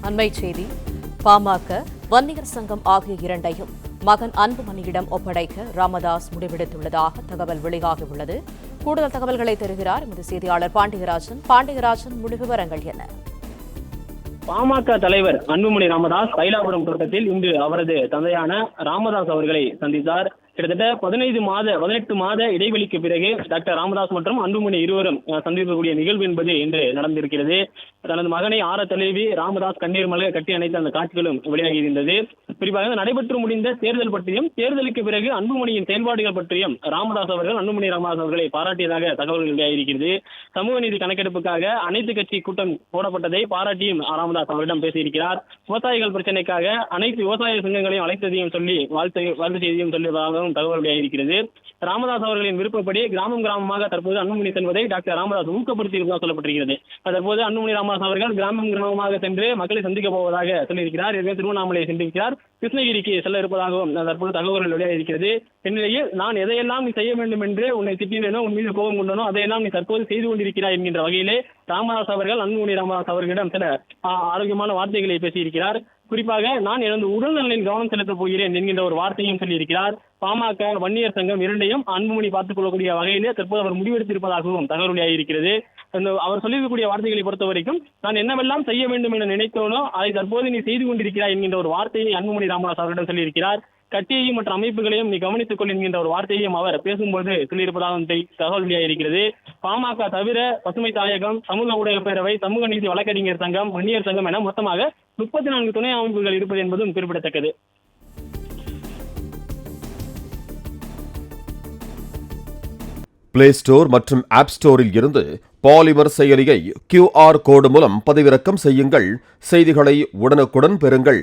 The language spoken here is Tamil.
அண்மைச் செய்தி. பாமக, வன்னியர் சங்கம் ஆகிய இரண்டையும் மகன் அன்புமணியிடம் ஒப்படைக்க ராமதாஸ் முடிவெடுத்துள்ளதாக தகவல் வெளியாகியுள்ளது. கூடுதல் தகவல்களை தருகிறார் எமது செய்தியாளர் பாண்டியராஜன். பாண்டியராஜன், முழு விவரங்கள் என்ன? பாமக தலைவர் அன்புமணி ராமதாஸ் தைலாபுரம் தோட்டத்தில் இன்று அவரது தந்தையான ராமதாஸ் அவர்களை சந்தித்தார். கிட்டத்தட்ட 18 மாத இடைவெளிக்கு பிறகு டாக்டர் ராமதாஸ் மற்றும் அன்புமணி இருவரும் சந்திக்கக்கூடிய நிகழ்வு என்பது இன்று நடந்திருக்கிறது. தனது மகனை ஆற தழுவி ராமதாஸ் கண்ணீர் மல்க கட்டி அணைத்த அந்த காட்சிகளும் வெளியாகியிருந்தது. குறிப்பாக நடைபெற்று முடிந்த தேர்தல் பற்றியும் தேர்தலுக்கு பிறகு அன்புமணியின் செயல்பாடுகள் பற்றியும் ராமதாஸ் அவர்கள் அன்புமணி ராமதாஸ் அவர்களை பாராட்டியதாக தகவல்கள் வெளியாகியிருக்கிறது. சமூக நீதி கணக்கெடுப்புக்காக அனைத்து கட்சி கூட்டம் போடப்பட்டதை பாராட்டியும் ராமதாஸ் அவரிடம் பேசியிருக்கிறார். விவசாயிகள் பிரச்சனைக்காக அனைத்து விவசாய சங்கங்களையும் அழைத்ததையும் சொல்லி வாழ்த்து செய்தியும் சொல்லியதாகவும் தகவல் வெளியாகியிருக்கிறது. ராமதாஸ் அவர்களின் விருப்பப்படி கிராமமாக தற்போது அன்புமணி செல்வதை டாக்டர் ராமதாஸ் ஊக்கப்படுத்தியிருப்பதாக சொல்லப்பட்டிருக்கிறது. தற்போது அன்புமணி ராமதாஸ் அவர்கள் கிராமமாக சென்று மக்களை சந்திக்க போவதாக சொல்லியிருக்கிறார். ஏற்கனவே திருவண்ணாமலையை சென்றிருக்கிறார். கிருஷ்ணகிரிக்கு செல்ல இருப்பதாகவும் தற்போது தகவல்கள் வெளியாகியிருக்கிறது. இந்நிலையில் நான் எதையெல்லாம் நீ செய்ய வேண்டும் என்று உன்னை திட்டினோ உன் மீது கோபம் கொண்டனோ அதையெல்லாம் நீ தற்போது செய்து கொண்டிருக்கிறார் என்கின்ற வகையிலே ராமதாஸ் அவர்கள் அன்புமணி ராமதாஸ் அவர்களிடம் சில ஆரோக்கியமான வார்த்தைகளை பேசியிருக்கிறார். குறிப்பாக நான் எனது உடல்நலனில் கவனம் செலுத்தப் போகிறேன் என்கின்ற ஒரு வார்த்தையும் சொல்லியிருக்கிறார். பாமக, வன்னியர் சங்கம் இரண்டையும் அன்புமணி பார்த்துக் கொள்ளக்கூடிய வகையிலே தற்போது அவர் முடிவெடுத்திருப்பதாகவும் தகவல் வெளியாகியிருக்கிறது. அவர் சொல்லியிருக்கக்கூடிய வார்த்தைகளை பொறுத்த வரைக்கும் நான் என்னவெல்லாம் செய்ய வேண்டும் என நினைத்தோனோ அதை தற்போது நீ செய்து கொண்டிருக்கிறாய் என்கின்ற ஒரு வார்த்தையை அன்புமணி ராமதாஸ் அவரிடம் சொல்லியிருக்கிறார். கட்சியையும் மற்ற அமைப்புகளையும் நீ கவனித்துக் கொள் என்கின்ற ஒரு வார்த்தையையும் அவர் பேசும்போது சொல்லியிருப்பதாக தகவல் வெளியாகியிருக்கிறது. பாமக தவிர பசுமை தாயகம், சமூக ஊடக பேரவை, சமூக நீதி வழக்கறிஞர் சங்கம், வன்னியர் சங்கம் என மொத்தமாக 34 துணை அமைப்புகள் இருப்பது என்பதும் குறிப்பிடத்தக்கது. பிளே ஸ்டோர் மற்றும் ஆப் ஸ்டோரில் இருந்து பாலிமர் செயலியை QR கோடு மூலம் பதிவிறக்கம் செய்யுங்கள். செய்திகளை உடனுக்குடன் பெறுங்கள்.